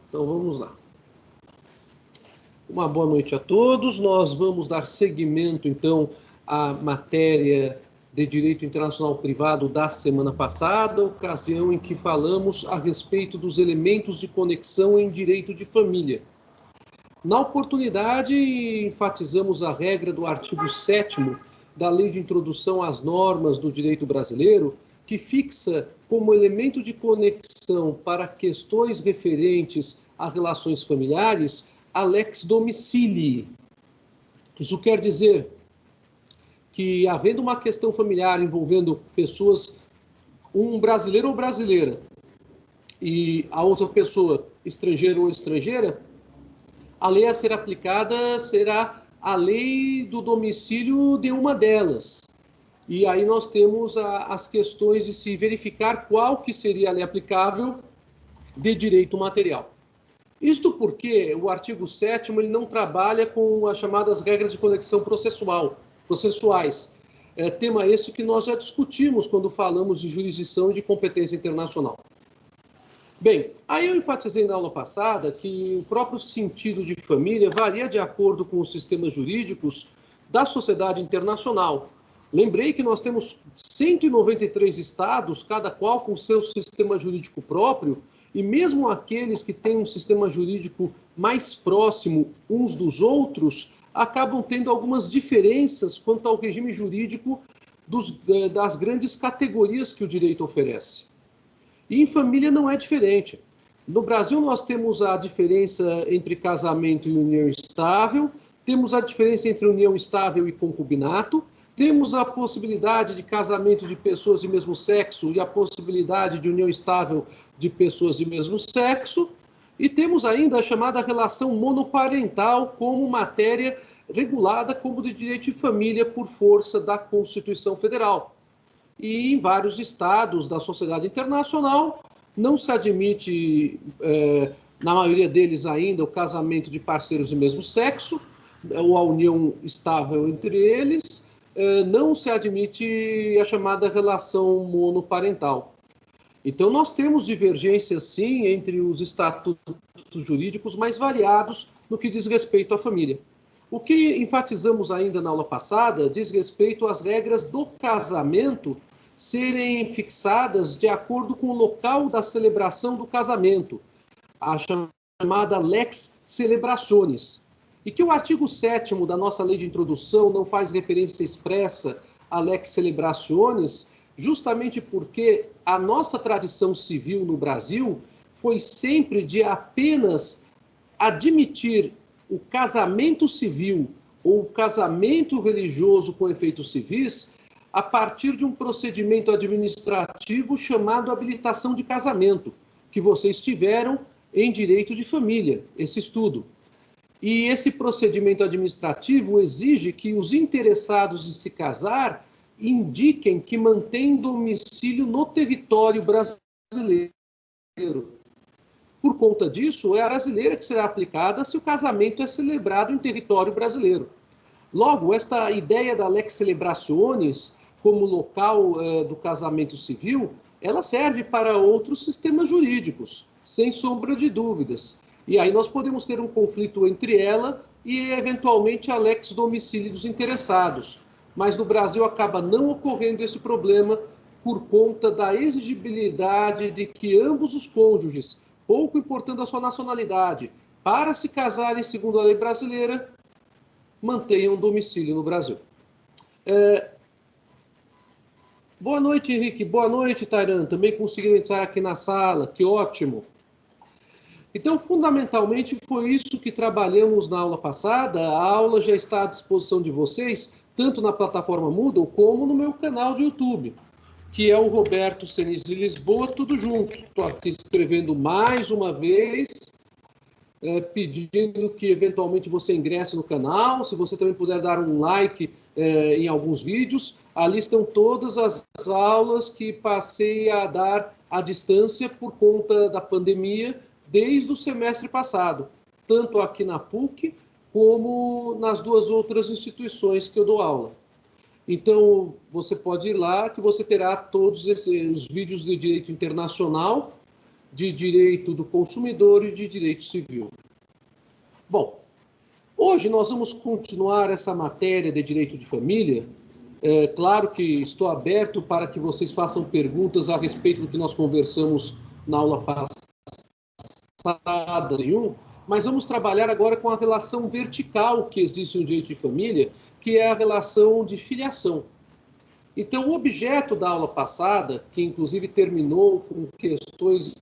Então vamos lá. Uma boa noite a todos. Nós vamos dar seguimento, então, à matéria de Direito Internacional Privado da semana passada, ocasião em que falamos a respeito dos elementos de conexão em direito de família. Na oportunidade, enfatizamos a regra do artigo 7º da Lei de Introdução às Normas do Direito Brasileiro, que fixa como elemento de conexão para questões referentes a relações familiares a lex domicilii. Isso quer dizer que, havendo uma questão familiar envolvendo pessoas, um brasileiro ou brasileira, e a outra pessoa estrangeiro ou estrangeira, a lei a ser aplicada será a lei do domicílio de uma delas. E aí nós temos as questões de se verificar qual que seria a lei aplicável de direito material. Isto porque o artigo 7º ele não trabalha com as chamadas regras de conexão processuais. Tema este que nós já discutimos quando falamos de jurisdição e de competência internacional. Bem, aí eu enfatizei na aula passada que o próprio sentido de família varia de acordo com os sistemas jurídicos da sociedade internacional. Lembrei que nós temos 193 estados, cada qual com seu sistema jurídico próprio, e mesmo aqueles que têm um sistema jurídico mais próximo uns dos outros, acabam tendo algumas diferenças quanto ao regime jurídico das grandes categorias que o direito oferece. E em família não é diferente. No Brasil nós temos a diferença entre casamento e união estável, temos a diferença entre união estável e concubinato, temos a possibilidade de casamento de pessoas de mesmo sexo e a possibilidade de união estável de pessoas de mesmo sexo, e temos ainda a chamada relação monoparental como matéria regulada como de direito de família por força da Constituição Federal. E em vários estados da sociedade internacional não se admite, na maioria deles ainda, o casamento de parceiros de mesmo sexo, ou a união estável entre eles, não se admite a chamada relação monoparental. Então nós temos divergências, sim, entre os estatutos jurídicos mais variados no que diz respeito à família. O que enfatizamos ainda na aula passada diz respeito às regras do casamento serem fixadas de acordo com o local da celebração do casamento, a chamada lex celebrationis, e que o artigo 7º da nossa lei de introdução não faz referência expressa à lex celebrationis, justamente porque a nossa tradição civil no Brasil foi sempre de apenas admitir o casamento civil ou o casamento religioso com efeitos civis a partir de um procedimento administrativo chamado habilitação de casamento, que vocês tiveram em direito de família, esse estudo. E esse procedimento administrativo exige que os interessados em se casar indiquem que mantêm domicílio no território brasileiro. Por conta disso, é a brasileira que será aplicada se o casamento é celebrado em território brasileiro. Logo, esta ideia da lex celebrationis como local do casamento civil, ela serve para outros sistemas jurídicos, sem sombra de dúvidas. E aí nós podemos ter um conflito entre ela e, eventualmente, a lex domicilii dos interessados. Mas no Brasil acaba não ocorrendo esse problema por conta da exigibilidade de que ambos os cônjuges, pouco importando a sua nacionalidade, para se casarem segundo a lei brasileira, mantenham domicílio no Brasil. Boa noite, Henrique. Boa noite, Tairan. Também conseguiram entrar aqui na sala. Que ótimo. Então, fundamentalmente, foi isso que trabalhamos na aula passada. A aula já está à disposição de vocês, tanto na plataforma Moodle como no meu canal de YouTube, que é o Roberto Cenis de Lisboa, tudo junto. Estou aqui escrevendo mais uma vez, pedindo que eventualmente você ingresse no canal, se você também puder dar um like em alguns vídeos. Ali estão todas as aulas que passei a dar à distância por conta da pandemia desde o semestre passado, tanto aqui na PUC como nas duas outras instituições que eu dou aula. Então, você pode ir lá que você terá todos os vídeos de direito internacional de direito do consumidor e de direito civil. Bom, hoje nós vamos continuar essa matéria de direito de família. É claro que estou aberto para que vocês façam perguntas a respeito do que nós conversamos na aula passada, mas vamos trabalhar agora com a relação vertical que existe no direito de família, que é a relação de filiação. Então, o objeto da aula passada, que inclusive terminou com questões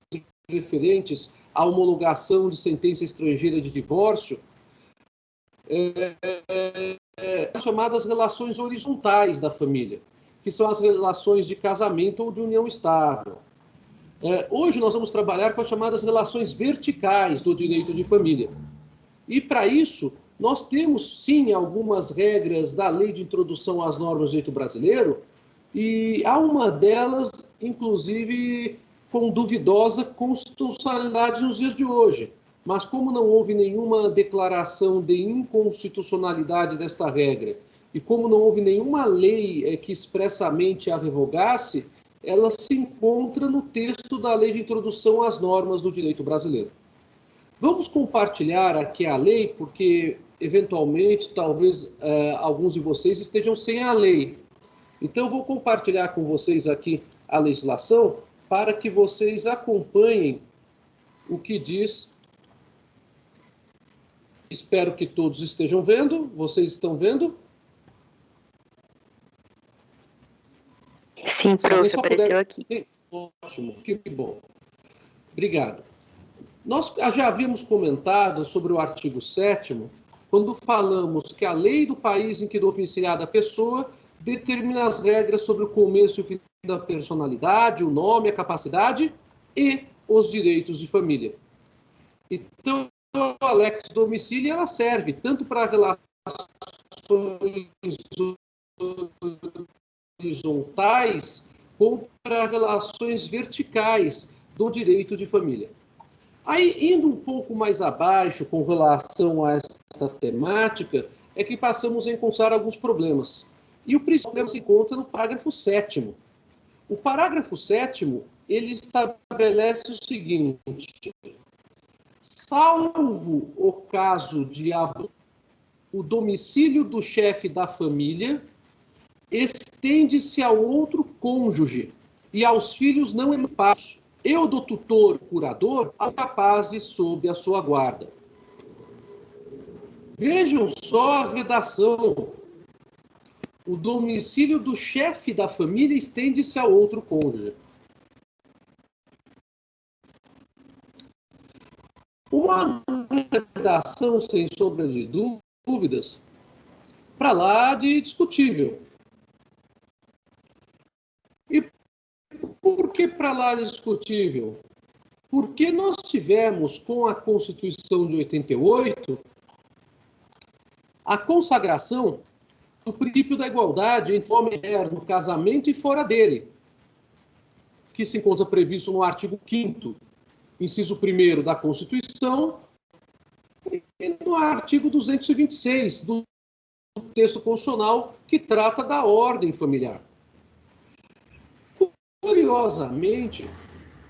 referentes à homologação de sentença estrangeira de divórcio, as chamadas relações horizontais da família, que são as relações de casamento ou de união estável. Hoje nós vamos trabalhar com as chamadas relações verticais do direito de família. E para isso, nós temos sim algumas regras da Lei de Introdução às Normas do Direito Brasileiro, e há uma delas, inclusive, com duvidosa constitucionalidade nos dias de hoje. Mas como não houve nenhuma declaração de inconstitucionalidade desta regra, e como não houve nenhuma lei que expressamente a revogasse, ela se encontra no texto da Lei de Introdução às Normas do Direito Brasileiro. Vamos compartilhar aqui a lei, porque, eventualmente, talvez alguns de vocês estejam sem a lei. Então, eu vou compartilhar com vocês aqui a legislação para que vocês acompanhem o que diz. Espero que todos estejam vendo. Vocês estão vendo? Sim, prof, apareceu aqui. Sim, ótimo, que bom. Obrigado. Nós já havíamos comentado sobre o artigo 7º, quando falamos que a lei do país em que domiciliada a pessoa determina as regras sobre o começo e o fim da personalidade, o nome, a capacidade e os direitos de família. Então, a lex domicílio ela serve tanto para relações horizontais como para relações verticais do direito de família. Aí, indo um pouco mais abaixo com relação a essa temática, é que passamos a encontrar alguns problemas. E o principal problema se encontra no parágrafo 7º. O parágrafo 7º, ele estabelece o seguinte: salvo o caso de abuso, o domicílio do chefe da família estende-se ao outro cônjuge e aos filhos não emancipados, e o do tutor curador aos capazes sob a sua guarda. Vejam só a redação. O domicílio do chefe da família estende-se ao outro cônjuge. Uma redação, sem sombra de dúvidas, para lá de discutível. E por que para lá de discutível? Porque nós tivemos, com a Constituição de 88, a consagração do princípio da igualdade entre homem e mulher no casamento e fora dele, que se encontra previsto no artigo 5º, inciso 1º da Constituição, e no artigo 226 do texto constitucional, que trata da ordem familiar. Curiosamente,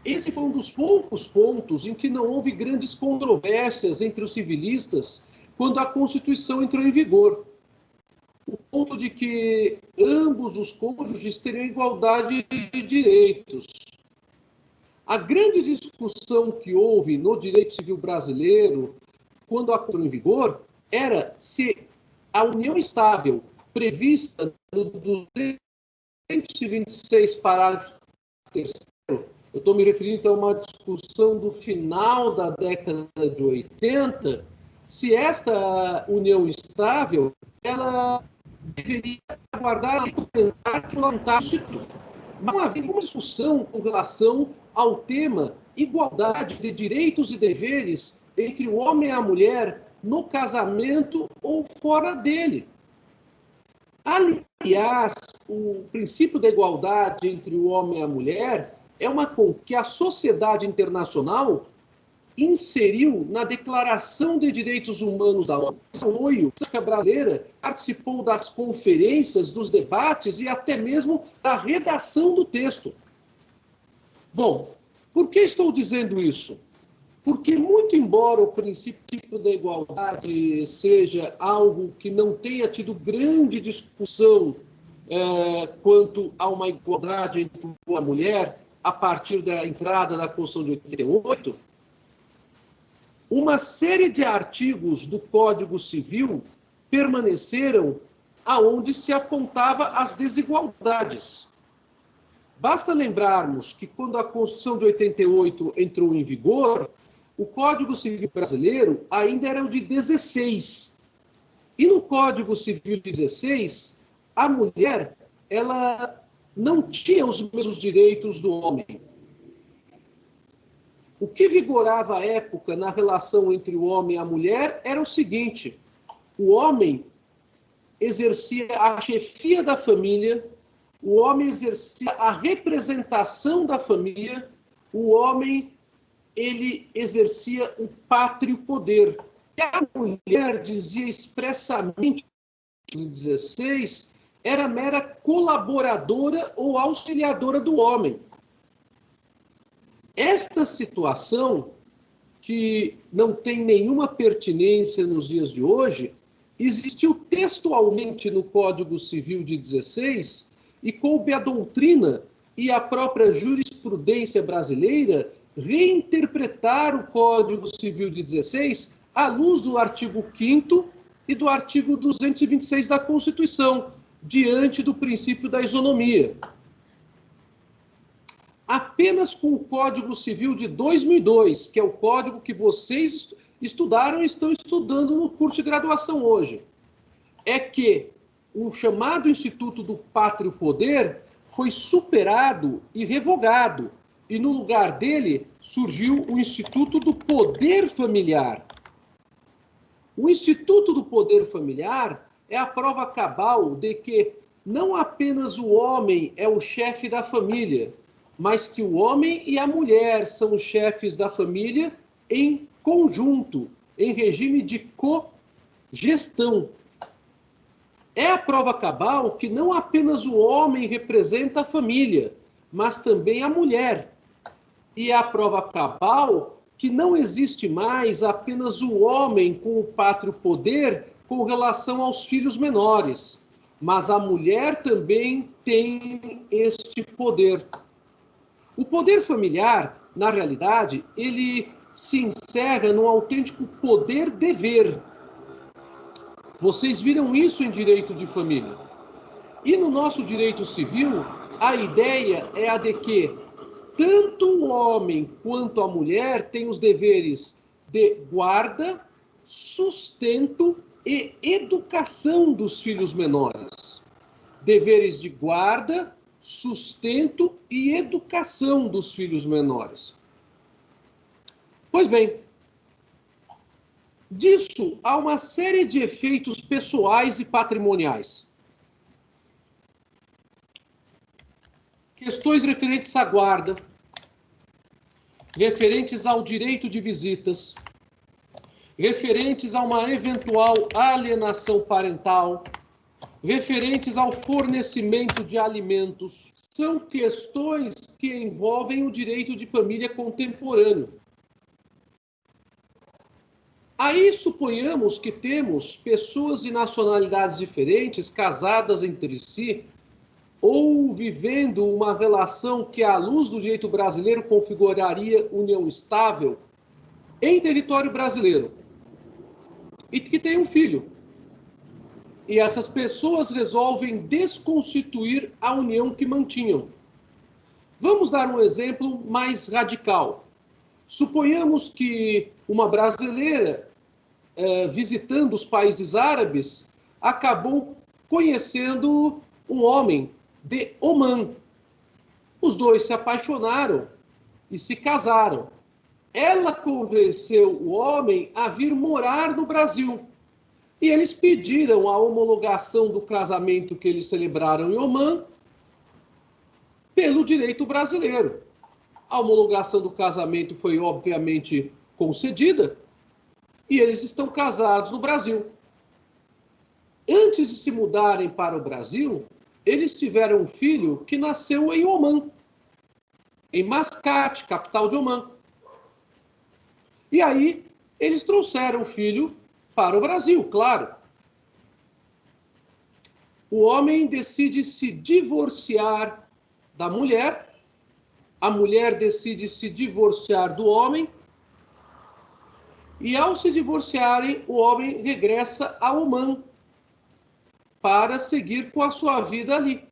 esse foi um dos poucos pontos em que não houve grandes controvérsias entre os civilistas quando a Constituição entrou em vigor. O ponto de que ambos os cônjuges teriam igualdade de direitos. A grande discussão que houve no direito civil brasileiro, quando a entrou em vigor, era se a união estável prevista no 226 parágrafo 3º, eu estou me referindo então a uma discussão do final da década de 80, se esta união estável, ela deveria aguardar e implementar o Constituto. Não havia nenhuma discussão com relação ao tema igualdade de direitos e deveres entre o homem e a mulher no casamento ou fora dele. Aliás, o princípio da igualdade entre o homem e a mulher é uma coisa que a sociedade internacional inseriu na Declaração de Direitos Humanos da ONU. A ONU brasileira participou das conferências, dos debates e até mesmo da redação do texto. Bom, Por que estou dizendo isso? Porque, muito embora o princípio da igualdade seja algo que não tenha tido grande discussão quanto a uma igualdade entre a mulher, a partir da entrada da Constituição de 88, uma série de artigos do Código Civil permaneceram aonde se apontava as desigualdades. Basta lembrarmos que quando a Constituição de 88 entrou em vigor, o Código Civil brasileiro ainda era o de 16. E no Código Civil de 16, a mulher, ela não tinha os mesmos direitos do homem. O que vigorava à época na relação entre o homem e a mulher era o seguinte: o homem exercia a chefia da família, o homem exercia a representação da família, o homem ele exercia o pátrio poder. E a mulher, dizia expressamente em 16, era mera colaboradora ou auxiliadora do homem. Esta situação, que não tem nenhuma pertinência nos dias de hoje, existiu textualmente no Código Civil de 16 e coube a doutrina e a própria jurisprudência brasileira reinterpretar o Código Civil de 16 à luz do artigo 5º e do artigo 226 da Constituição, diante do princípio da isonomia. Apenas com o Código Civil de 2002, que é o código que vocês estudaram e estão estudando no curso de graduação hoje, é que o chamado Instituto do Pátrio Poder foi superado e revogado, e no lugar dele surgiu o Instituto do Poder Familiar. O Instituto do Poder Familiar é a prova cabal de que não apenas o homem é o chefe da família, mas que o homem e a mulher são os chefes da família em conjunto, em regime de cogestão. É a prova cabal que não apenas o homem representa a família, mas também a mulher. E é a prova cabal que não existe mais apenas o homem com o pátrio poder com relação aos filhos menores, mas a mulher também tem este poder. O poder familiar, na realidade, ele se encerra num autêntico poder-dever. Vocês viram isso em direito de família. E no nosso direito civil, a ideia é a de que tanto o homem quanto a mulher têm os deveres de guarda, sustento e educação dos filhos menores. Deveres de guarda, sustento e educação dos filhos menores. Pois bem, disso há uma série de efeitos pessoais e patrimoniais. Questões referentes à guarda, referentes ao direito de visitas, referentes a uma eventual alienação parental, referentes ao fornecimento de alimentos, são questões que envolvem o direito de família contemporâneo. Aí suponhamos que temos pessoas de nacionalidades diferentes, casadas entre si, ou vivendo uma relação que, à luz do direito brasileiro, configuraria união estável em território brasileiro, e que tem um filho. E essas pessoas resolvem desconstituir a união que mantinham. Vamos dar um exemplo mais radical. Suponhamos que uma brasileira, visitando os países árabes, acabou conhecendo um homem de Omã. Os dois se apaixonaram e se casaram. Ela convenceu o homem a vir morar no Brasil. E eles pediram a homologação do casamento que eles celebraram em Omã pelo direito brasileiro. A homologação do casamento foi, obviamente, concedida e eles estão casados no Brasil. Antes de se mudarem para o Brasil, eles tiveram um filho que nasceu em Omã. em Mascate, capital de Omã. E aí eles trouxeram o filho para o Brasil, claro. O homem decide se divorciar da mulher, a mulher decide se divorciar do homem, e ao se divorciarem, o homem regressa a Omã para seguir com a sua vida ali.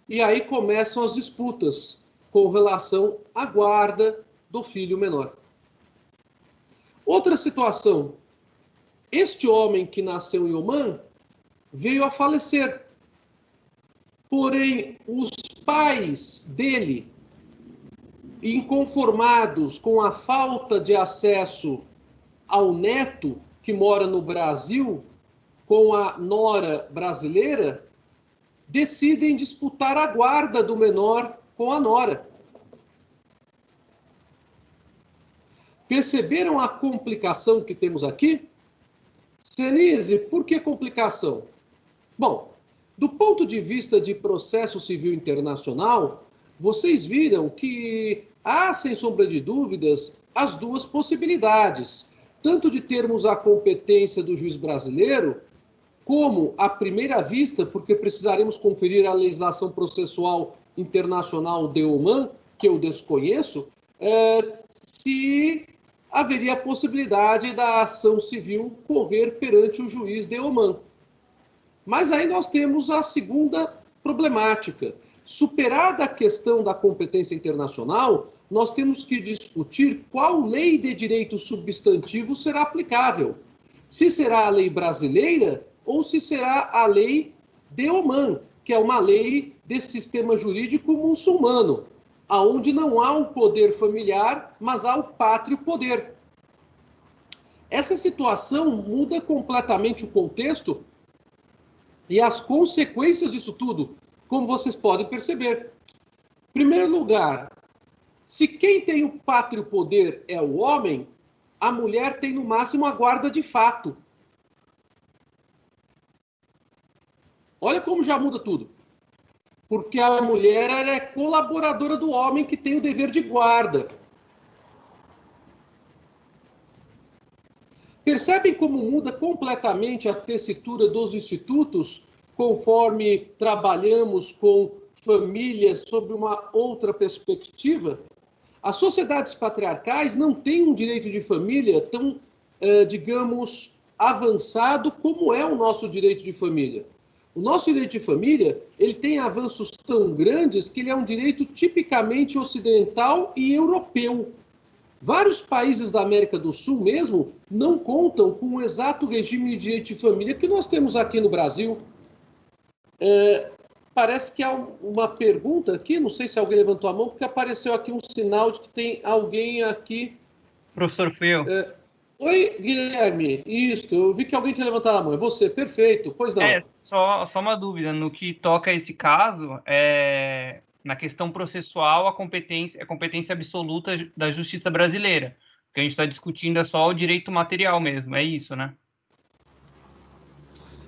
E aí começam as disputas com relação à guarda do filho menor. Outra situação, este homem que nasceu em Omã veio a falecer. Porém, os pais dele, inconformados com a falta de acesso ao neto que mora no Brasil, com a nora brasileira, decidem disputar a guarda do menor com a nora. Perceberam a complicação que temos aqui? Senise, por que complicação? Bom, do ponto de vista de processo civil internacional, vocês viram que há, sem sombra de dúvidas, as duas possibilidades, tanto de termos a competência do juiz brasileiro, como à primeira vista, porque precisaremos conferir a legislação processual internacional de Omã, que eu desconheço, se haveria a possibilidade da ação civil correr perante o juiz de Omã. Mas aí nós temos a segunda problemática. Superada a questão da competência internacional, nós temos que discutir qual lei de direito substantivo será aplicável. Se será a lei brasileira ou se será a lei de Omã, que é uma lei de sistema jurídico muçulmano, onde não há o poder familiar, mas há o pátrio poder. Essa situação muda completamente o contexto e as consequências disso tudo, como vocês podem perceber. Em primeiro lugar, se quem tem o pátrio poder é o homem, a mulher tem no máximo a guarda de fato. Olha como já muda tudo. Porque a mulher é colaboradora do homem que tem o dever de guarda. Percebem como muda completamente a tessitura dos institutos conforme trabalhamos com famílias sob uma outra perspectiva? As sociedades patriarcais não têm um direito de família tão, digamos, avançado como é o nosso direito de família. O nosso direito de família, ele tem avanços tão grandes que ele é um direito tipicamente ocidental e europeu. Vários países da América do Sul mesmo não contam com o exato regime de direito de família que nós temos aqui no Brasil. Parece que há uma pergunta aqui, não sei se alguém levantou a mão, porque apareceu aqui um sinal de que tem alguém aqui. Professor, fui eu. Oi, Guilherme. Isso, eu vi que alguém tinha levantado a mão. É você, perfeito. Pois não. Só uma dúvida. No que toca a esse caso, na questão processual, a competência absoluta da justiça brasileira. O que a gente está discutindo é só o direito material mesmo, é isso, né?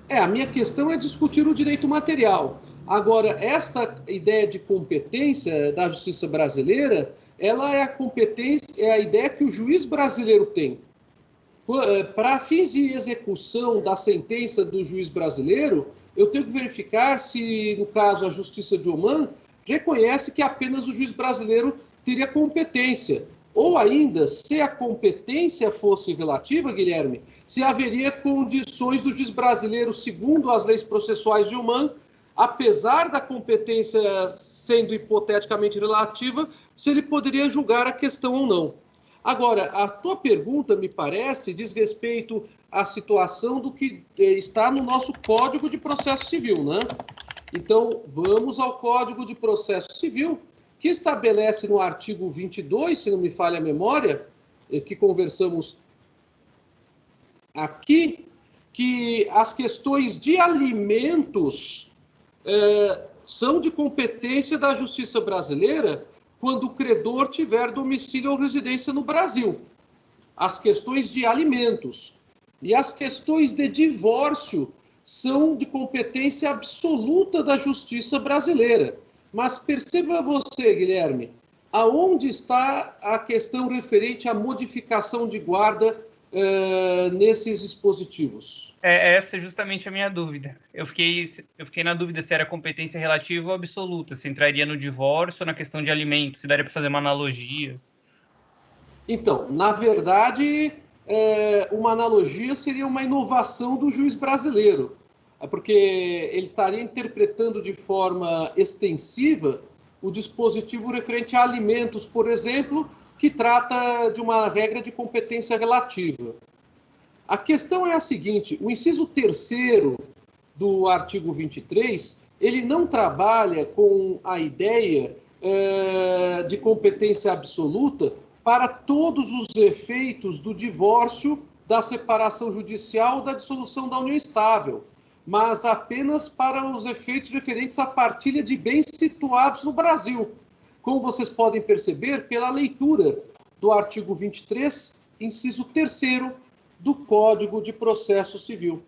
A minha questão é discutir o direito material. Agora, esta ideia de competência da justiça brasileira, ela é a competência, é a ideia que o juiz brasileiro tem. Para fins de execução da sentença do juiz brasileiro, eu tenho que verificar se, no caso, a Justiça de Omã reconhece que apenas o juiz brasileiro teria competência. Ou ainda, se a competência fosse relativa, Guilherme, se haveria condições do juiz brasileiro, segundo as leis processuais de Omã, apesar da competência sendo hipoteticamente relativa, se ele poderia julgar a questão ou não. Agora, a tua pergunta, me parece, diz respeito à situação do que está no nosso Código de Processo Civil, né? Então, vamos ao Código de Processo Civil, que estabelece no artigo 22, se não me falha a memória, que conversamos aqui, que as questões de alimentos são de competência da Justiça brasileira quando o credor tiver domicílio ou residência no Brasil. As questões de alimentos. E as questões de divórcio são de competência absoluta da Justiça brasileira. Mas perceba você, Guilherme, aonde está a questão referente à modificação de guarda nesses dispositivos? Essa é justamente a minha dúvida. Eu fiquei na dúvida se era competência relativa ou absoluta, se entraria no divórcio ou na questão de alimentos, se daria para fazer uma analogia. Então, na verdade, uma analogia seria uma inovação do juiz brasileiro, porque ele estaria interpretando de forma extensiva o dispositivo referente a alimentos, por exemplo, que trata de uma regra de competência relativa. A questão é a seguinte: o inciso 3º do artigo 23, ele não trabalha com a ideia de competência absoluta para todos os efeitos do divórcio, da separação judicial, da dissolução da união estável, mas apenas para os efeitos referentes à partilha de bens situados no Brasil. Como vocês podem perceber pela leitura do artigo 23, inciso 3º do Código de Processo Civil.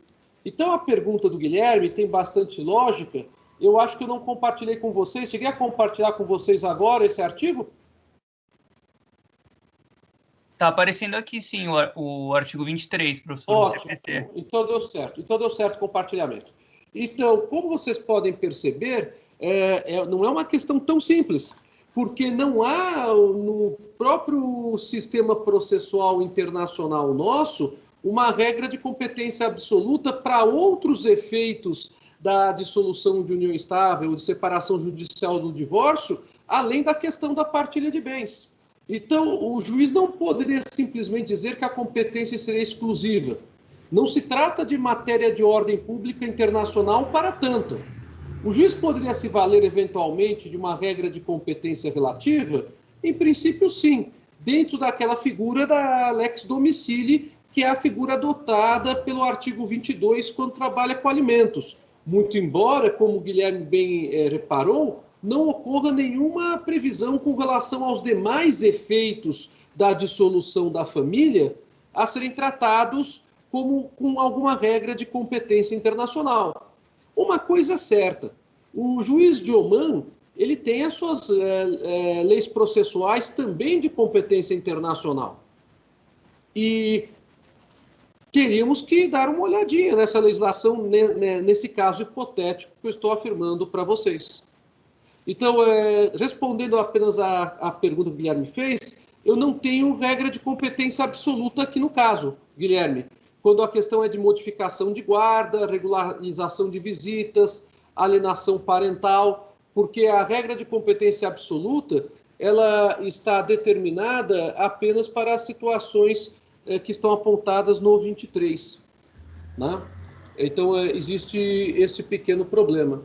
Então, a pergunta do Guilherme tem bastante lógica. Eu acho que eu não compartilhei com vocês. Cheguei a compartilhar com vocês agora esse artigo? Está aparecendo aqui, sim, o artigo 23, professor, Ótimo. do CPC. Então deu certo. Então deu certo o compartilhamento. Então, como vocês podem perceber, não é uma questão tão simples, porque não há no próprio sistema processual internacional nosso uma regra de competência absoluta para outros efeitos da dissolução de união estável, de separação judicial do divórcio, além da questão da partilha de bens. Então, o juiz não poderia simplesmente dizer que a competência seria exclusiva. Não se trata de matéria de ordem pública internacional para tanto. O juiz poderia se valer eventualmente de uma regra de competência relativa? Em princípio, sim, dentro daquela figura da lex domicili, que é a figura adotada pelo artigo 22 quando trabalha com alimentos. Muito embora, como o Guilherme bem reparou, não ocorra nenhuma previsão com relação aos demais efeitos da dissolução da família a serem tratados como com alguma regra de competência internacional. Uma coisa é certa, o juiz de Oman, ele tem as suas leis processuais também de competência internacional. E teríamos que dar uma olhadinha nessa legislação, nesse caso hipotético que eu estou afirmando para vocês. Então, respondendo apenas à pergunta que o Guilherme fez, eu não tenho regra de competência absoluta aqui no caso, Guilherme. Quando a questão é de modificação de guarda, regularização de visitas, alienação parental, porque a regra de competência absoluta, ela está determinada apenas para as situações que estão apontadas no 23. Né? Então, existe esse pequeno problema.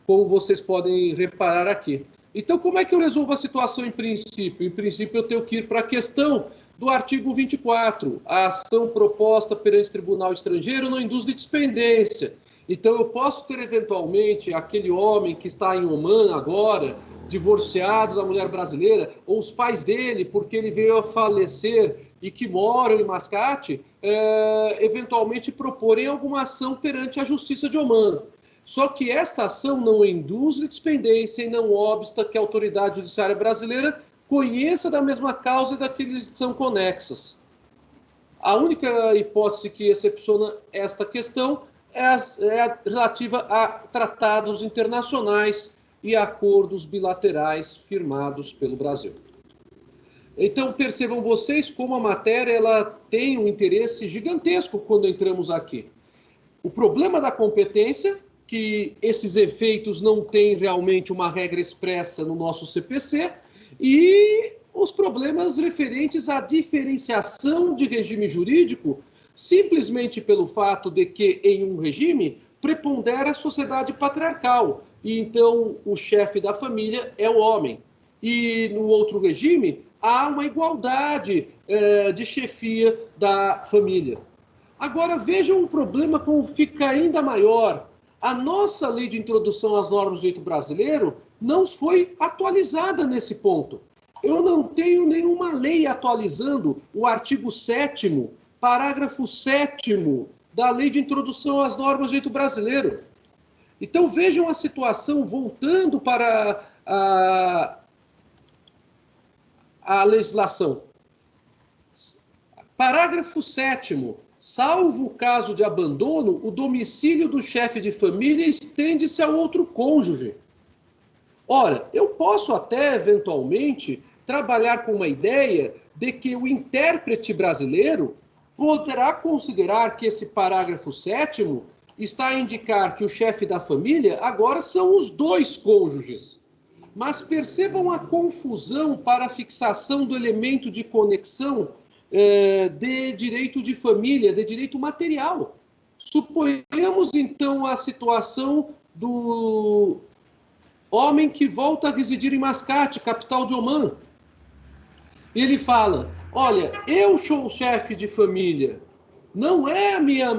Como vocês podem reparar aqui. Então, como é que eu resolvo a situação em princípio? Em princípio, eu tenho que ir para a questão do artigo 24. A ação proposta perante tribunal estrangeiro não induz litisπendência. Então, eu posso ter, eventualmente, aquele homem que está em Oman agora, divorciado da mulher brasileira, ou os pais dele, porque ele veio a falecer e que moram em Mascate, eventualmente proporem alguma ação perante a Justiça de Oman. Só que esta ação não induz litisπendência e não obsta que a autoridade judiciária brasileira conheça da mesma causa e daqueles que são conexas. A única hipótese que excepciona esta questão é a relativa a tratados internacionais e acordos bilaterais firmados pelo Brasil. Então, percebam vocês como a matéria ela tem um interesse gigantesco quando entramos aqui. O problema da competência, que esses efeitos não têm realmente uma regra expressa no nosso CPC, e os problemas referentes à diferenciação de regime jurídico, simplesmente pelo fato de que, em um regime, prepondera a sociedade patriarcal, e então o chefe da família é o homem. E no outro regime, há uma igualdade de chefia da família. Agora, vejam um problema como fica ainda maior. A nossa lei de introdução às normas do direito brasileiro não foi atualizada nesse ponto. Eu não tenho nenhuma lei atualizando o artigo 7º, parágrafo 7º da lei de introdução às normas do direito brasileiro. Então vejam a situação voltando para a legislação. Parágrafo 7º. Salvo o caso de abandono, o domicílio do chefe de família estende-se ao outro cônjuge. Ora, eu posso até, eventualmente, trabalhar com uma ideia de que o intérprete brasileiro poderá considerar que esse parágrafo 7º está a indicar que o chefe da família agora são os dois cônjuges. Mas percebam a confusão para a fixação do elemento de conexão de direito de família, de direito material. Suponhamos, então, a situação do homem que volta a residir em Mascate, capital de Omã. Ele fala, olha, eu sou o chefe de família, não é a minha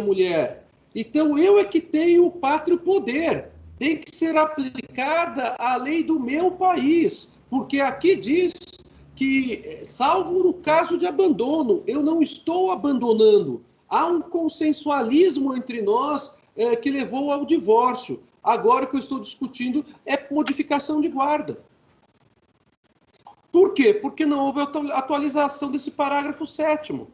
mulher. Então, eu é que tenho o pátrio poder. Tem que ser aplicada a lei do meu país, porque aqui diz que, salvo no caso de abandono, eu não estou abandonando. Há um consensualismo entre nós que levou ao divórcio. Agora o que eu estou discutindo é modificação de guarda. Por quê? Porque não houve atualização desse parágrafo 7º.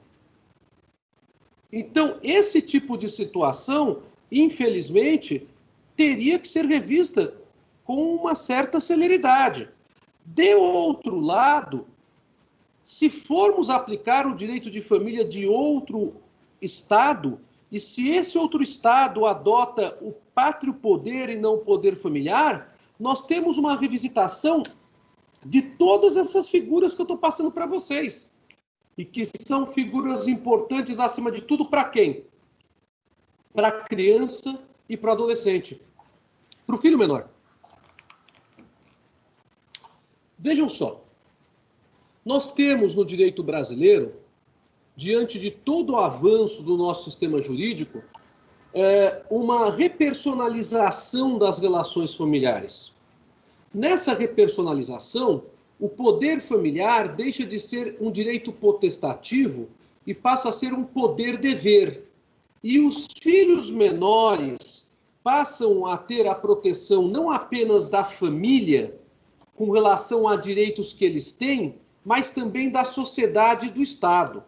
Então, esse tipo de situação, infelizmente, teria que ser revista com uma certa celeridade. De outro lado, se formos aplicar o direito de família de outro Estado, e se esse outro Estado adota o pátrio poder e não o poder familiar, nós temos uma revisitação de todas essas figuras que eu estou passando para vocês. E que são figuras importantes, acima de tudo, para quem? Para a criança e para o adolescente. Para o filho menor. Vejam só. Nós temos no direito brasileiro, diante de todo o avanço do nosso sistema jurídico, uma repersonalização das relações familiares. Nessa repersonalização, o poder familiar deixa de ser um direito potestativo e passa a ser um poder-dever. E os filhos menores passam a ter a proteção não apenas da família, com relação a direitos que eles têm, mas também da sociedade e do Estado.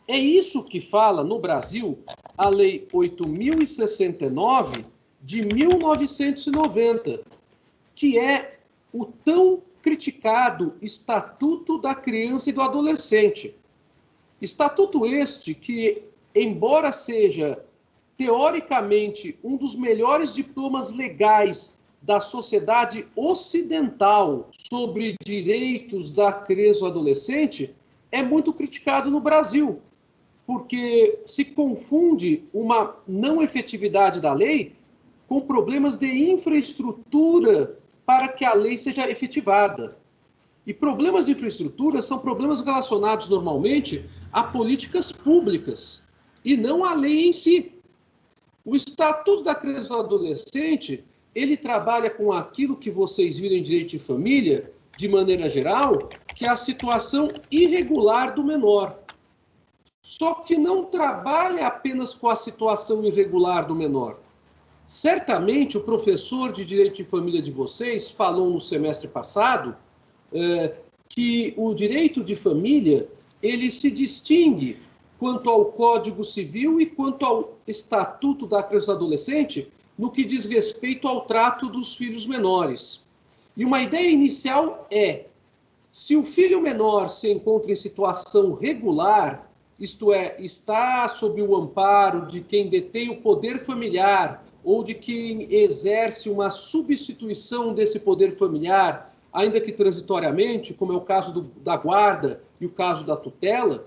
É isso que fala, no Brasil, a Lei 8.069 de 1990, que é o tão criticado Estatuto da Criança e do Adolescente. Estatuto este que, embora seja teoricamente um dos melhores diplomas legais da sociedade ocidental sobre direitos da criança e do adolescente, é muito criticado no Brasil, porque se confunde uma não efetividade da lei com problemas de infraestrutura para que a lei seja efetivada. E problemas de infraestrutura são problemas relacionados normalmente a políticas públicas e não à lei em si. O Estatuto da Criança e do Adolescente, ele trabalha com aquilo que vocês viram em direito de família, de maneira geral, que é a situação irregular do menor. Só que não trabalha apenas com a situação irregular do menor. Certamente o professor de direito de família de vocês falou no semestre passado que o direito de família ele se distingue quanto ao Código Civil e quanto ao Estatuto da Criança e do Adolescente no que diz respeito ao trato dos filhos menores. E uma ideia inicial é, se o filho menor se encontra em situação regular, isto é, está sob o amparo de quem detém o poder familiar ou de quem exerce uma substituição desse poder familiar, ainda que transitoriamente, como é o caso da guarda e o caso da tutela,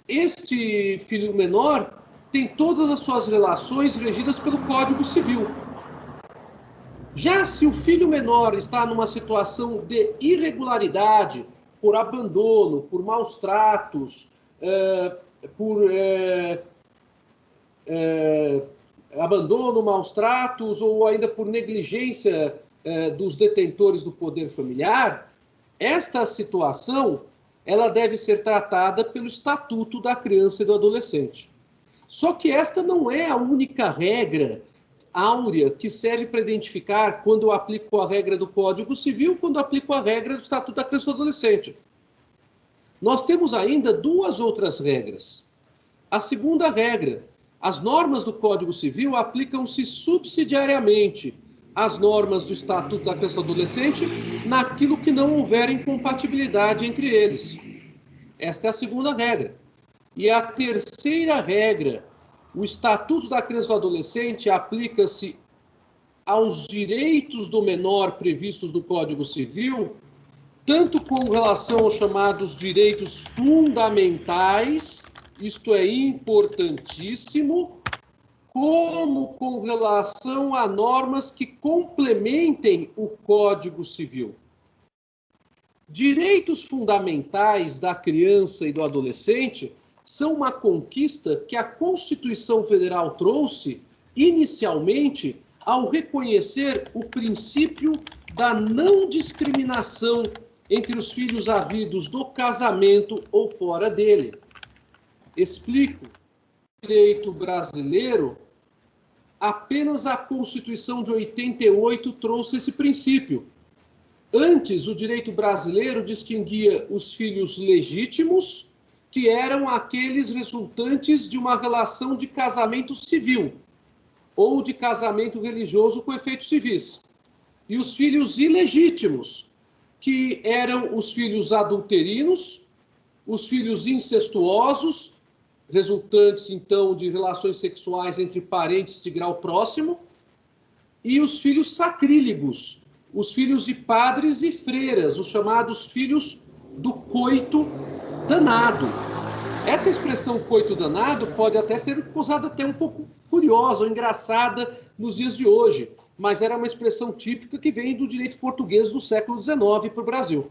este filho menor tem todas as suas relações regidas pelo Código Civil. Já se o filho menor está numa situação de irregularidade, por abandono, por maus tratos, abandono, maus tratos ou ainda por negligência dos detentores do poder familiar, esta situação ela deve ser tratada pelo Estatuto da Criança e do Adolescente. Só que esta não é a única regra áurea que serve para identificar quando eu aplico a regra do Código Civil, quando eu aplico a regra do Estatuto da Criança e do Adolescente. Nós temos ainda duas outras regras. A segunda regra: as normas do Código Civil aplicam-se subsidiariamente às normas do Estatuto da Criança e do Adolescente naquilo que não houver incompatibilidade entre eles. Esta é a segunda regra. E a terceira regra: o Estatuto da Criança e do Adolescente aplica-se aos direitos do menor previstos no Código Civil, tanto com relação aos chamados direitos fundamentais, isto é importantíssimo, como com relação a normas que complementem o Código Civil. Direitos fundamentais da criança e do adolescente são uma conquista que a Constituição Federal trouxe inicialmente ao reconhecer o princípio da não discriminação entre os filhos havidos do casamento ou fora dele. Explico. No direito brasileiro, apenas a Constituição de 88 trouxe esse princípio. Antes, o direito brasileiro distinguia os filhos legítimos, que eram aqueles resultantes de uma relação de casamento civil ou de casamento religioso com efeitos civis. E os filhos ilegítimos, que eram os filhos adulterinos, os filhos incestuosos, resultantes, então, de relações sexuais entre parentes de grau próximo, e os filhos sacrílegos, os filhos de padres e freiras, os chamados filhos do coito danado. Essa expressão coito danado pode até ser usada até um pouco curiosa ou engraçada nos dias de hoje, mas era uma expressão típica que vem do direito português do século XIX para o Brasil.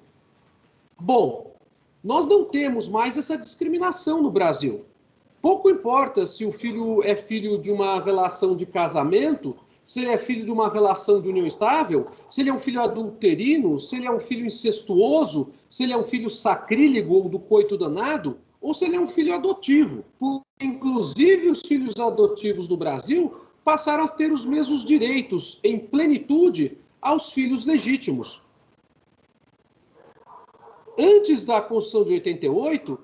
Bom, nós não temos mais essa discriminação no Brasil. Pouco importa se o filho é filho de uma relação de casamento, se ele é filho de uma relação de união estável, se ele é um filho adulterino, se ele é um filho incestuoso, se ele é um filho sacrílego ou do coito danado, ou se ele é um filho adotivo. Inclusive, os filhos adotivos do Brasil passaram a ter os mesmos direitos em plenitude aos filhos legítimos. Antes da Constituição de 88,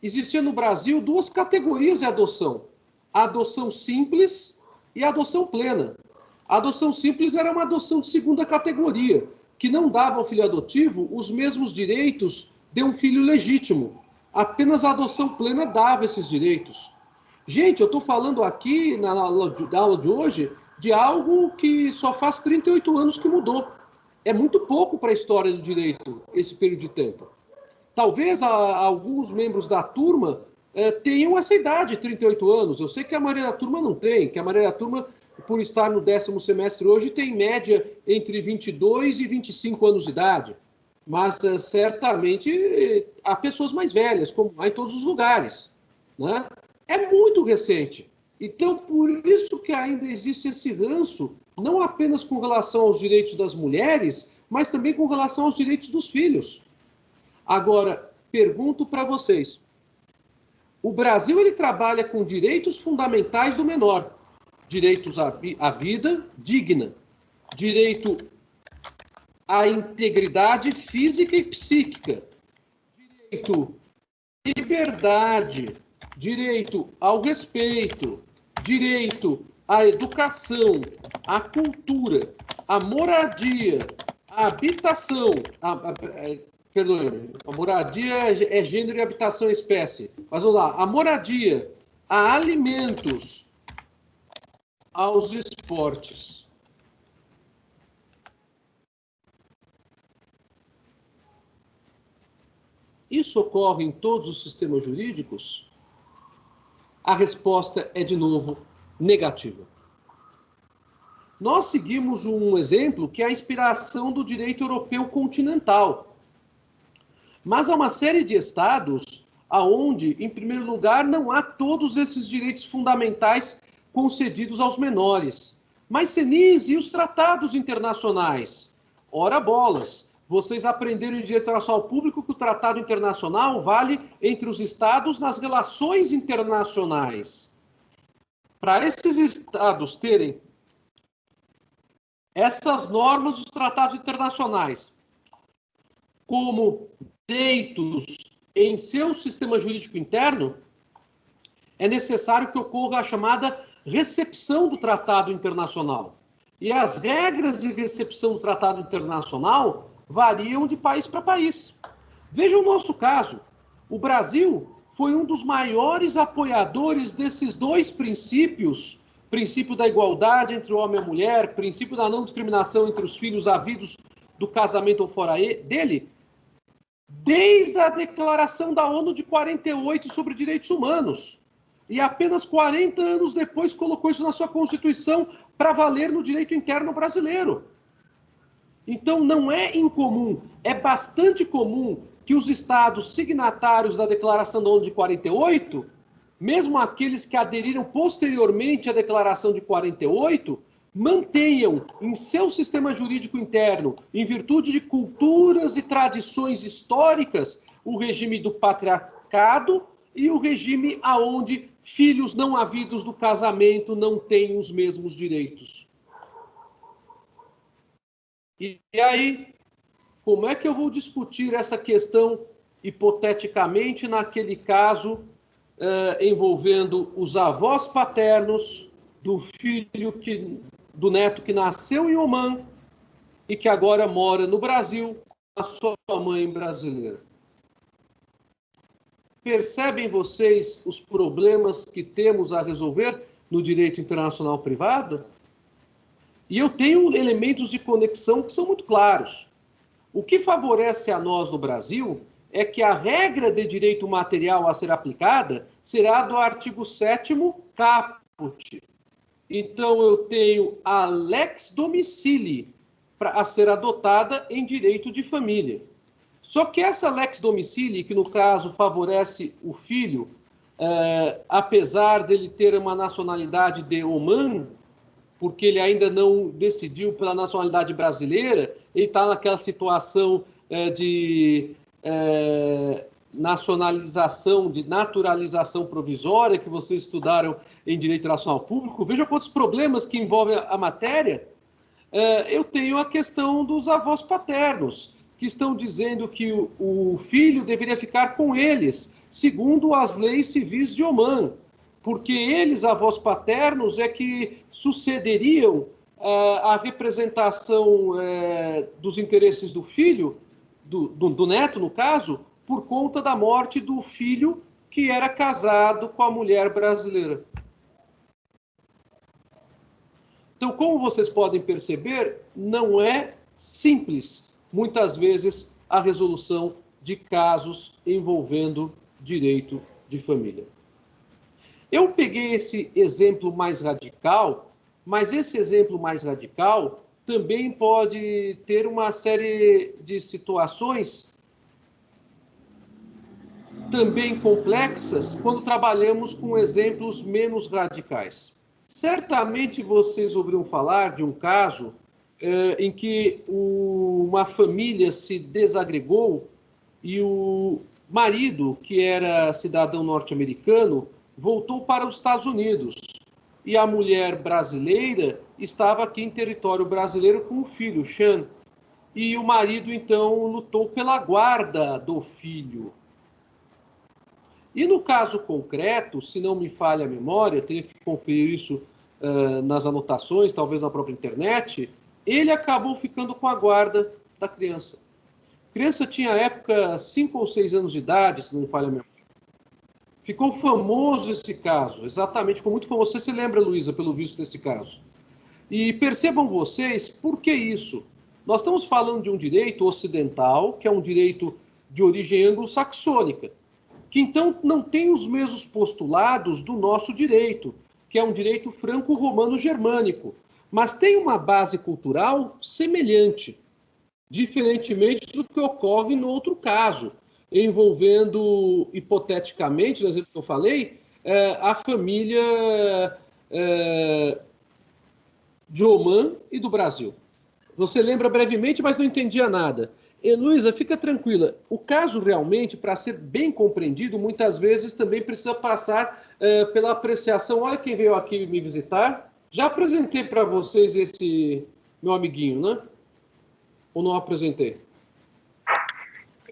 existia no Brasil duas categorias de adoção: a adoção simples e a adoção plena. A adoção simples era uma adoção de segunda categoria, que não dava ao filho adotivo os mesmos direitos de um filho legítimo. Apenas a adoção plena dava esses direitos. Gente, eu estou falando aqui na aula de hoje de algo que só faz 38 anos que mudou. É muito pouco para a história do direito, esse período de tempo. Talvez alguns membros da turma tenham essa idade, 38 anos. Eu sei que a maioria da turma não tem, que a maioria da turma, por estar no 10º semestre hoje, tem média entre 22 e 25 anos de idade. Mas certamente há pessoas mais velhas, como há em todos os lugares, né? É muito recente. Então, por isso que ainda existe esse ranço, não apenas com relação aos direitos das mulheres, mas também com relação aos direitos dos filhos. Agora, pergunto para vocês. O Brasil ele trabalha com direitos fundamentais do menor. Direitos à vida digna. Direito à integridade física e psíquica. Direito à liberdade. Direito ao respeito. Direito à educação, à cultura, à moradia, à habitação. Perdão, a moradia é gênero e habitação é espécie. Mas vamos lá, a moradia, a alimentos, aos esportes. Isso ocorre em todos os sistemas jurídicos? A resposta é, de novo, negativa. Nós seguimos um exemplo que é a inspiração do direito europeu continental. Mas há uma série de estados onde, em primeiro lugar, não há todos esses direitos fundamentais concedidos aos menores. Mas, Senise, e os tratados internacionais? Ora bolas! Vocês aprenderam em Direito Internacional Público que o tratado internacional vale entre os estados nas relações internacionais. Para esses estados terem essas normas dos tratados internacionais como direitos em seu sistema jurídico interno, é necessário que ocorra a chamada recepção do tratado internacional. E as regras de recepção do tratado internacional variam de país para país. Veja o nosso caso. O Brasil foi um dos maiores apoiadores desses dois princípios, princípio da igualdade entre o homem e a mulher, princípio da não discriminação entre os filhos havidos do casamento ou fora dele, desde a Declaração da ONU de 48 sobre direitos humanos. E apenas 40 anos depois colocou isso na sua Constituição para valer no direito interno brasileiro. Então não é incomum, é bastante comum que os estados signatários da Declaração da ONU de 48, mesmo aqueles que aderiram posteriormente à Declaração de 48, mantenham em seu sistema jurídico interno, em virtude de culturas e tradições históricas, o regime do patriarcado e o regime aonde filhos não havidos do casamento não têm os mesmos direitos. E aí, como é que eu vou discutir essa questão hipoteticamente naquele caso envolvendo os avós paternos do filho do neto que nasceu em Omã e que agora mora no Brasil com a sua mãe brasileira? Percebem vocês os problemas que temos a resolver no direito internacional privado? E eu tenho elementos de conexão que são muito claros. O que favorece a nós no Brasil é que a regra de direito material a ser aplicada será do artigo 7º caput. Então, eu tenho a lex domicili a ser adotada em direito de família. Só que essa lex domicili, que no caso favorece o filho, apesar dele ter uma nacionalidade de Omã, porque ele ainda não decidiu pela nacionalidade brasileira, ele está naquela situação de nacionalização, de naturalização provisória, que vocês estudaram em Direito Nacional Público. Veja quantos problemas que envolvem a matéria. Eu tenho a questão dos avós paternos, que estão dizendo que o filho deveria ficar com eles, segundo as leis civis de Omã, porque eles, avós paternos, é que sucederiam a representação dos interesses do filho, do neto, no caso, por conta da morte do filho que era casado com a mulher brasileira. Então, como vocês podem perceber, não é simples, muitas vezes, a resolução de casos envolvendo direito de família. Eu peguei esse exemplo mais radical, mas esse exemplo mais radical também pode ter uma série de situações também complexas quando trabalhamos com exemplos menos radicais. Certamente vocês ouviram falar de um caso em que uma família se desagregou e o marido, que era cidadão norte-americano, voltou para os Estados Unidos. E a mulher brasileira estava aqui em território brasileiro com o filho, Sean. E o marido, então, lutou pela guarda do filho. E no caso concreto, se não me falha a memória, teria que conferir isso nas anotações, talvez na própria internet, ele acabou ficando com a guarda da criança. A criança tinha, à época, 5 ou 6 anos de idade, se não me falha a memória. Ficou famoso esse caso, exatamente, ficou muito famoso. Você se lembra, Luísa, pelo visto desse caso. E percebam vocês, por que isso? Nós estamos falando de um direito ocidental, que é um direito de origem anglo-saxônica, que então não tem os mesmos postulados do nosso direito, que é um direito franco-romano-germânico, mas tem uma base cultural semelhante, diferentemente do que ocorre no outro caso, envolvendo, hipoteticamente, no exemplo que eu falei, a família de Omã e do Brasil. Você lembra brevemente, mas não entendia nada. Luísa, fica tranquila. O caso realmente, para ser bem compreendido, muitas vezes também precisa passar pela apreciação. Olha quem veio aqui me visitar. Já apresentei para vocês esse meu amiguinho, né? Ou não apresentei?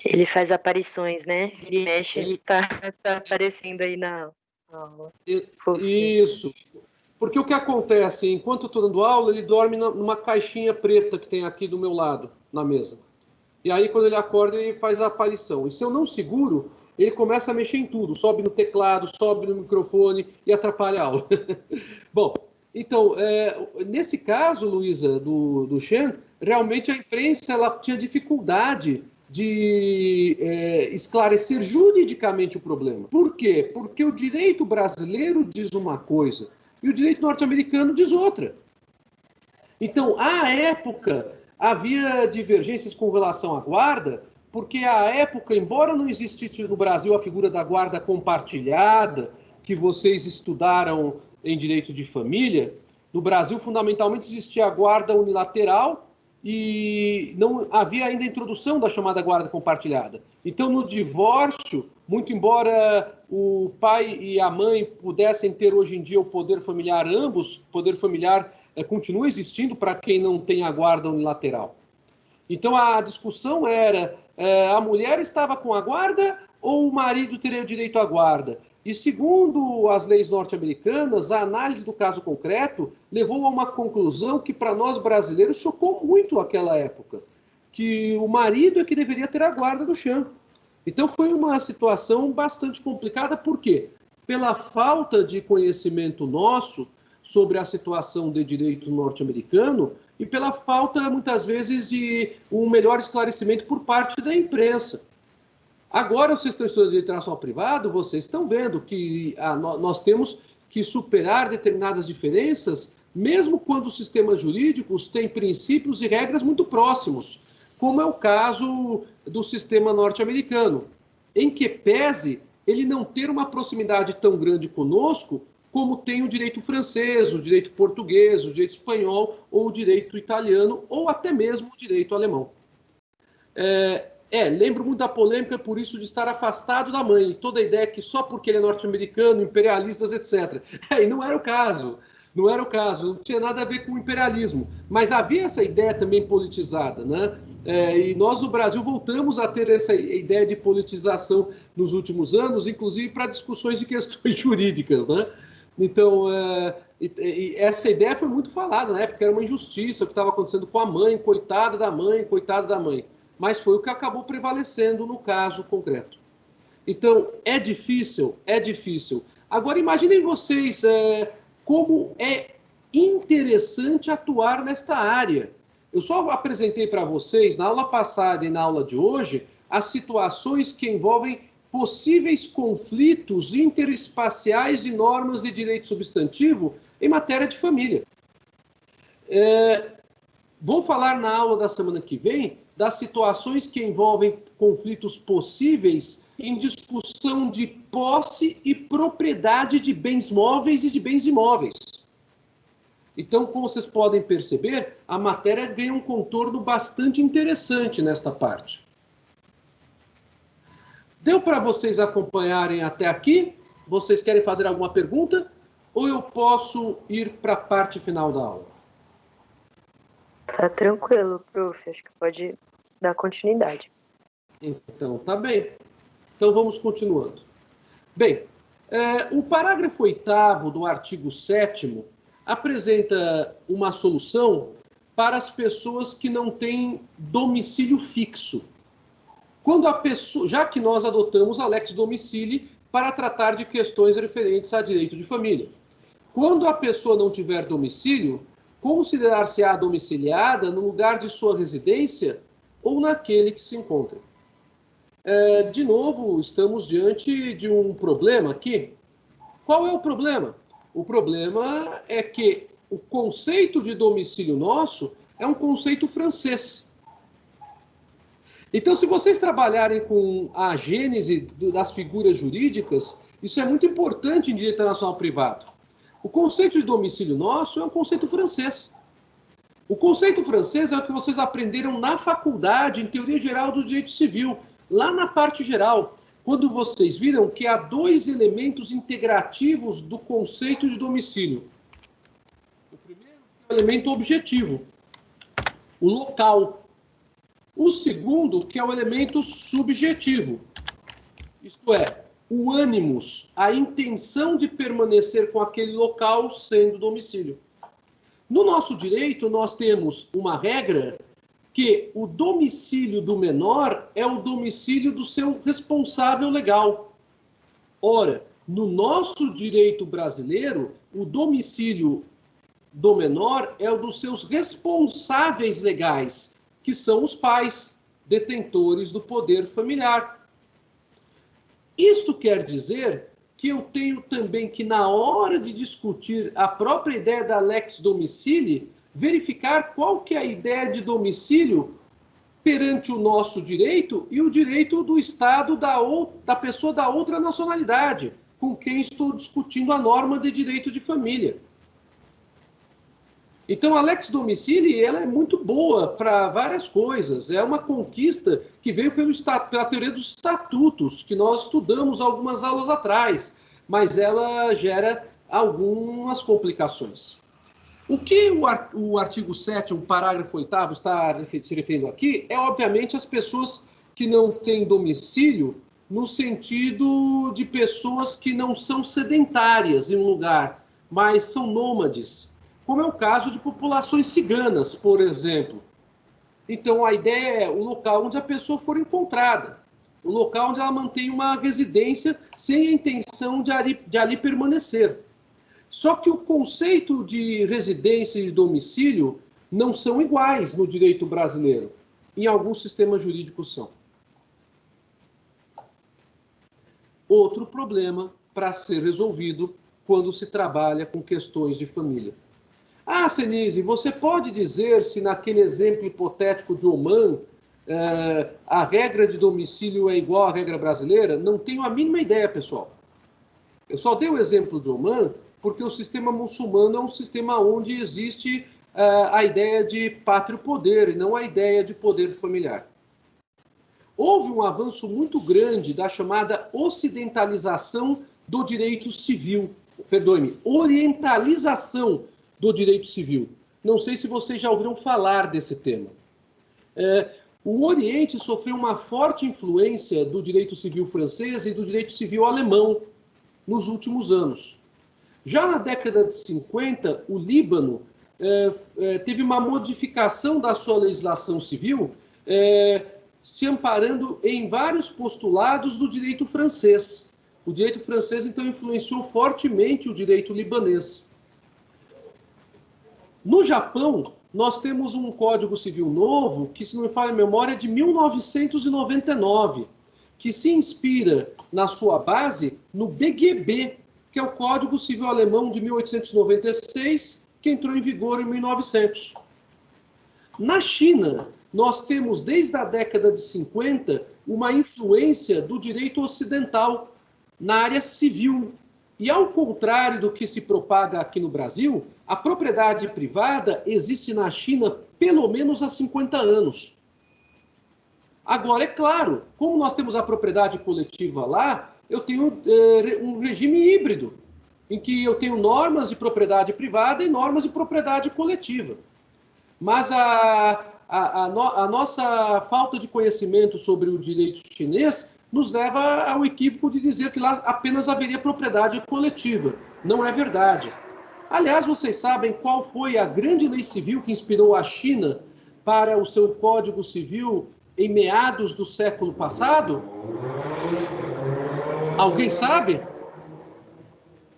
Ele faz aparições, né? Ele mexe, tá aparecendo aí na aula. Isso. Porque o que acontece, enquanto eu estou dando aula, ele dorme numa caixinha preta que tem aqui do meu lado, na mesa. E aí, quando ele acorda, ele faz a aparição. E se eu não seguro, ele começa a mexer em tudo. Sobe no teclado, sobe no microfone e atrapalha a aula. Bom, então, nesse caso, Luísa, do Shen, realmente a imprensa ela tinha dificuldade de esclarecer juridicamente o problema. Por quê? Porque o direito brasileiro diz uma coisa e o direito norte-americano diz outra. Então, à época, havia divergências com relação à guarda, porque à época, embora não existisse no Brasil a figura da guarda compartilhada, que vocês estudaram em direito de família, no Brasil, fundamentalmente, existia a guarda unilateral e não havia ainda a introdução da chamada guarda compartilhada. Então, no divórcio, muito embora o pai e a mãe pudessem ter hoje em dia o poder familiar, ambos, o poder familiar continua existindo para quem não tem a guarda unilateral. Então, a discussão era, a mulher estava com a guarda ou o marido teria o direito à guarda? E, segundo as leis norte-americanas, a análise do caso concreto levou a uma conclusão que, para nós brasileiros, chocou muito naquela época, que o marido é que deveria ter a guarda do Shen. Então, foi uma situação bastante complicada. Por quê? Pela falta de conhecimento nosso sobre a situação de direito norte-americano e pela falta, muitas vezes, de um melhor esclarecimento por parte da imprensa. Agora, vocês estão estudando direito internacional privado, vocês estão vendo que nós temos que superar determinadas diferenças, mesmo quando os sistemas jurídicos têm princípios e regras muito próximos, como é o caso do sistema norte-americano, em que pese ele não ter uma proximidade tão grande conosco, como tem o direito francês, o direito português, o direito espanhol, ou o direito italiano, ou até mesmo o direito alemão. Lembro muito da polêmica por isso de estar afastado da mãe. Toda a ideia que só porque ele é norte-americano, imperialistas, etc. E não era o caso. Não era o caso. Não tinha nada a ver com o imperialismo. Mas havia essa ideia também politizada, né? E nós no Brasil voltamos a ter essa ideia de politização nos últimos anos, inclusive para discussões de questões jurídicas, né? Então, essa ideia foi muito falada na época, era uma injustiça o que estava acontecendo com a mãe, coitada da mãe, coitada da mãe. Mas foi o que acabou prevalecendo no caso concreto. Então, é difícil, é difícil. Agora, imaginem vocês como é interessante atuar nesta área. Eu só apresentei para vocês, na aula passada e na aula de hoje, as situações que envolvem possíveis conflitos interespaciais de normas de direito substantivo em matéria de família. Vou falar na aula da semana que vem das situações que envolvem conflitos possíveis em discussão de posse e propriedade de bens móveis e de bens imóveis. Então, como vocês podem perceber, a matéria ganha um contorno bastante interessante nesta parte. Deu para vocês acompanharem até aqui? Vocês querem fazer alguma pergunta? Ou eu posso ir para a parte final da aula? Tá tranquilo, prof. Acho que pode dar continuidade. Então, tá bem. Então, vamos continuando. Bem, o parágrafo 8º do artigo 7º apresenta uma solução para as pessoas que não têm domicílio fixo. Quando a pessoa, já que nós adotamos a lex domicilii para tratar de questões referentes a direito de família. Quando a pessoa não tiver domicílio, considerar-se-á domiciliada no lugar de sua residência ou naquele que se encontra. De novo, estamos diante de um problema aqui. Qual é o problema? O problema é que o conceito de domicílio nosso é um conceito francês. Então, se vocês trabalharem com a gênese das figuras jurídicas, isso é muito importante em direito internacional privado. O conceito de domicílio nosso é um conceito francês. O conceito francês é o que vocês aprenderam na faculdade, em teoria geral do direito civil, lá na parte geral, quando vocês viram que há dois elementos integrativos do conceito de domicílio. O primeiro é o elemento objetivo. o local. O segundo, que é o elemento subjetivo, isto é, o ânimos, a intenção de permanecer com aquele local sendo domicílio. No nosso direito, nós temos uma regra que o domicílio do menor é o domicílio do seu responsável legal. Ora, no nosso direito brasileiro, o domicílio do menor é o dos seus responsáveis legais, que são os pais, detentores do poder familiar. Isto quer dizer que eu tenho também que, na hora de discutir a própria ideia da lex domicilii, verificar qual que é a ideia de domicílio perante o nosso direito e o direito do Estado da pessoa da outra nacionalidade, com quem estou discutindo a norma de direito de família. Então, a lex domicilii ela é muito boa para várias coisas. É uma conquista que veio pela teoria dos estatutos, que nós estudamos algumas aulas atrás, mas ela gera algumas complicações. O que o artigo 7º, parágrafo 8º, está se referindo aqui é, obviamente, as pessoas que não têm domicílio no sentido de pessoas que não são sedentárias em um lugar, mas são nômades, como é o caso de populações ciganas, por exemplo. Então, a ideia é o local onde a pessoa for encontrada, o local onde ela mantém uma residência sem a intenção de ali permanecer. Só que o conceito de residência e domicílio não são iguais no direito brasileiro. Em alguns sistemas jurídicos são. Outro problema para ser resolvido quando se trabalha com questões de família. Ah, Senise, você pode dizer se naquele exemplo hipotético de Oman a regra de domicílio é igual à regra brasileira? Não tenho a mínima ideia, pessoal. Eu só dei o exemplo de Oman porque o sistema muçulmano é um sistema onde existe a ideia de pátrio poder e não a ideia de poder familiar. Houve um avanço muito grande da chamada ocidentalização do direito civil, orientalização do direito civil. Não sei se vocês já ouviram falar desse tema. O Oriente sofreu uma forte influência do direito civil francês e do direito civil alemão nos últimos anos. Já na década de 50, o Líbano teve uma modificação da sua legislação civil, se amparando em vários postulados do direito francês. O direito francês, então, influenciou fortemente o direito libanês. No Japão, nós temos um Código Civil novo, que, se não me falha a memória, é de 1999, que se inspira, na sua base, no BGB, que é o Código Civil Alemão de 1896, que entrou em vigor em 1900. Na China, nós temos, desde a década de 50, uma influência do direito ocidental na área civil. E, ao contrário do que se propaga aqui no Brasil, a propriedade privada existe na China pelo menos há 50 anos. Agora, é claro, como nós temos a propriedade coletiva lá, eu tenho um regime híbrido, em que eu tenho normas de propriedade privada e normas de propriedade coletiva. Mas a nossa falta de conhecimento sobre o direito chinês nos leva ao equívoco de dizer que lá apenas haveria propriedade coletiva. Não é verdade. Aliás, vocês sabem qual foi a grande lei civil que inspirou a China para o seu Código Civil em meados do século passado? Alguém sabe?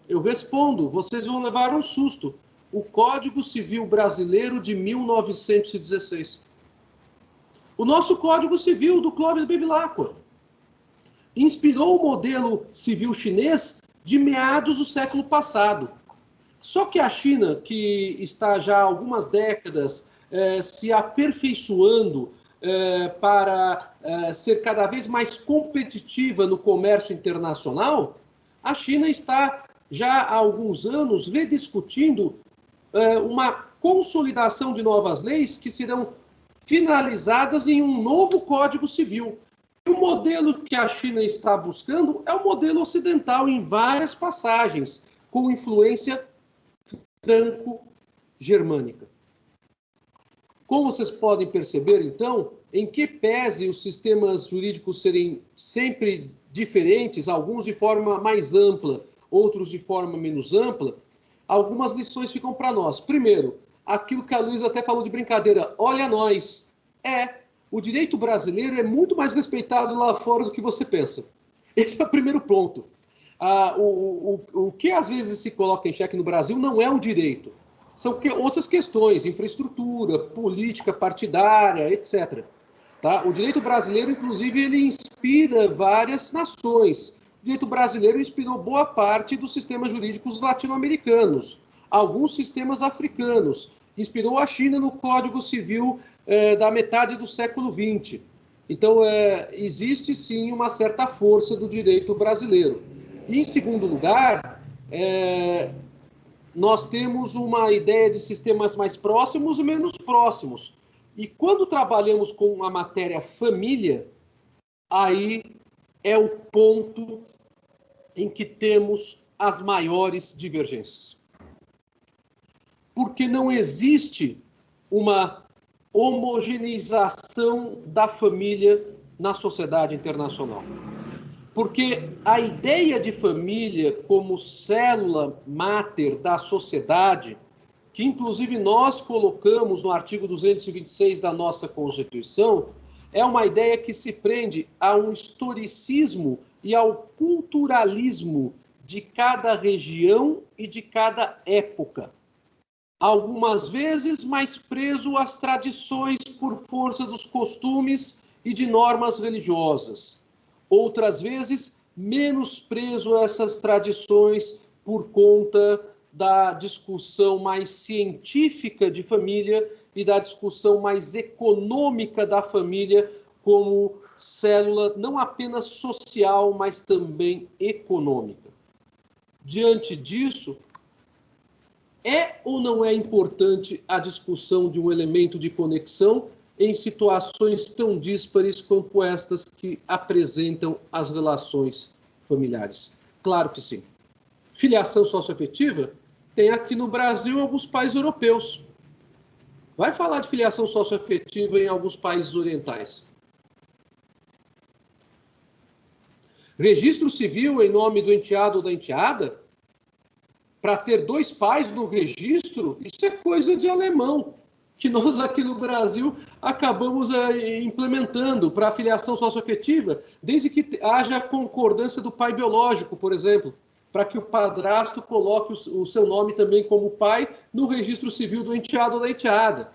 Eu respondo, vocês vão levar um susto. O Código Civil Brasileiro de 1916. O nosso Código Civil do Clovis Bevilacqua inspirou o modelo civil chinês de meados do século passado. Só que a China, que está já há algumas décadas se aperfeiçoando para ser cada vez mais competitiva no comércio internacional, a China está já há alguns anos rediscutindo uma consolidação de novas leis que serão finalizadas em um novo Código Civil. E o modelo que a China está buscando é o modelo ocidental em várias passagens, com influência franco-germânica. Como vocês podem perceber, então, em que pese os sistemas jurídicos serem sempre diferentes, alguns de forma mais ampla, outros de forma menos ampla, algumas lições ficam para nós. Primeiro, aquilo que a Luísa até falou de brincadeira, olha nós. O direito brasileiro é muito mais respeitado lá fora do que você pensa. Esse é o primeiro ponto. O que às vezes se coloca em xeque no Brasil não é o direito, são outras questões, infraestrutura, política partidária, etc. Tá? O direito brasileiro, inclusive, ele inspira várias nações. O direito brasileiro inspirou boa parte dos sistemas jurídicos latino-americanos, alguns sistemas africanos, inspirou a China no Código Civil da metade do século XX. Então, existe sim uma certa força do direito brasileiro. E, em segundo lugar, nós temos uma ideia de sistemas mais próximos e menos próximos. E quando trabalhamos com a matéria família, aí é o ponto em que temos as maiores divergências. Porque não existe uma homogeneização da família na sociedade internacional. Porque a ideia de família como célula máter da sociedade, que inclusive nós colocamos no artigo 226 da nossa Constituição, é uma ideia que se prende a um historicismo e ao culturalismo de cada região e de cada época. Algumas vezes mais preso às tradições por força dos costumes e de normas religiosas. Outras vezes menos preso a essas tradições por conta da discussão mais científica de família e da discussão mais econômica da família como célula não apenas social, mas também econômica. Diante disso, é ou não é importante a discussão de um elemento de conexão em situações tão díspares como estas que apresentam as relações familiares? Claro que sim. Filiação socioafetiva tem aqui no Brasil alguns países europeus. Vai falar de filiação socioafetiva em alguns países orientais. Registro civil em nome do enteado ou da enteada, para ter dois pais no registro, isso é coisa de alemão, que nós aqui no Brasil acabamos implementando para a filiação socioafetiva, desde que haja concordância do pai biológico, por exemplo, para que o padrasto coloque o seu nome também como pai no registro civil do enteado ou da enteada.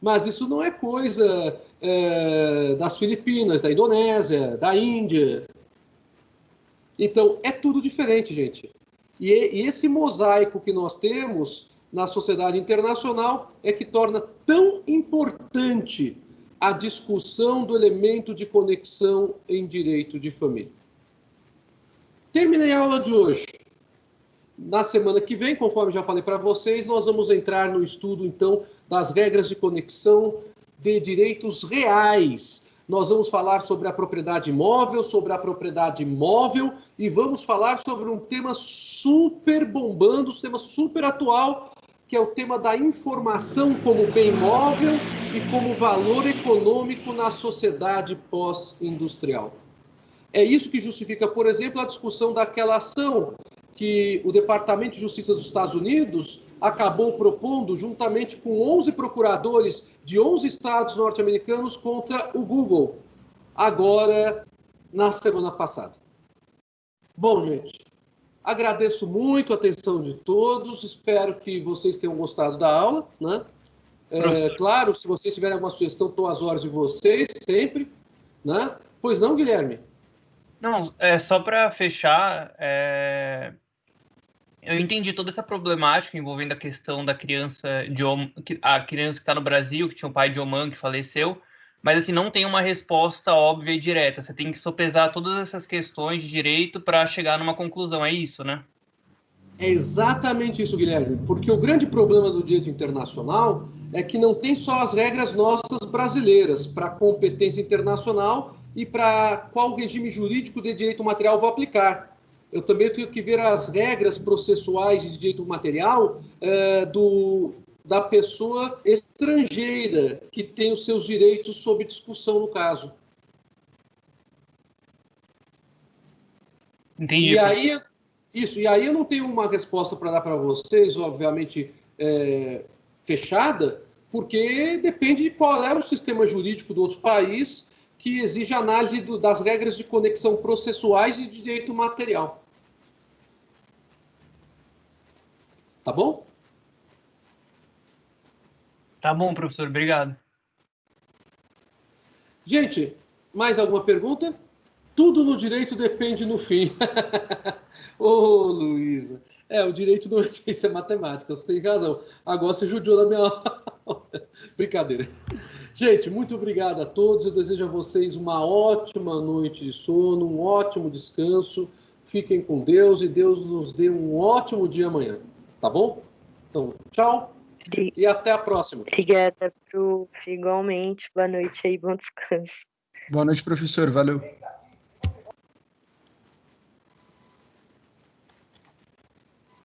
Mas isso não é coisa das Filipinas, da Indonésia, da Índia. Então, é tudo diferente, gente. E esse mosaico que nós temos na sociedade internacional é que torna tão importante a discussão do elemento de conexão em direito de família. Terminei a aula de hoje. Na semana que vem, conforme já falei para vocês, nós vamos entrar no estudo, então, das regras de conexão de direitos reais. Nós vamos falar sobre a propriedade imóvel, sobre a propriedade móvel e vamos falar sobre um tema super bombando, um tema super atual, que é o tema da informação como bem móvel e como valor econômico na sociedade pós-industrial. É isso que justifica, por exemplo, a discussão daquela ação que o Departamento de Justiça dos Estados Unidos acabou propondo, juntamente com 11 procuradores de 11 estados norte-americanos, contra o Google, agora na semana passada. Bom, gente, agradeço muito a atenção de todos, espero que vocês tenham gostado da aula, né? Claro, se vocês tiverem alguma sugestão, estou às horas de vocês, sempre, né? Pois não, Guilherme? Não, só para fechar, eu entendi toda essa problemática envolvendo a questão da criança, a criança que está no Brasil, que tinha um pai de Oman que faleceu, mas assim, não tem uma resposta óbvia e direta. Você tem que sopesar todas essas questões de direito para chegar numa conclusão, é isso, né? É exatamente isso, Guilherme, porque o grande problema do direito internacional é que não tem só as regras nossas brasileiras para competência internacional e para qual regime jurídico de direito material vou aplicar. Eu também tenho que ver as regras processuais de direito material da pessoa estrangeira que tem os seus direitos sob discussão no caso. Entendi. E aí eu não tenho uma resposta para dar para vocês, obviamente, fechada, porque depende de qual é o sistema jurídico do outro país que exige análise das regras de conexão processuais e de direito material. Tá bom? Tá bom, professor. Obrigado. Gente, mais alguma pergunta? Tudo no direito depende no fim. Ô, Luísa. O direito não é ciência matemática, você tem razão. Agora você judiou da minha aula. Brincadeira. Gente, muito obrigado a todos. Eu desejo a vocês uma ótima noite de sono, um ótimo descanso. Fiquem com Deus e Deus nos dê um ótimo dia amanhã. Tá bom? Então, tchau e até a próxima. Obrigada, prof. Igualmente. Boa noite aí, bom descanso. Boa noite, professor. Valeu.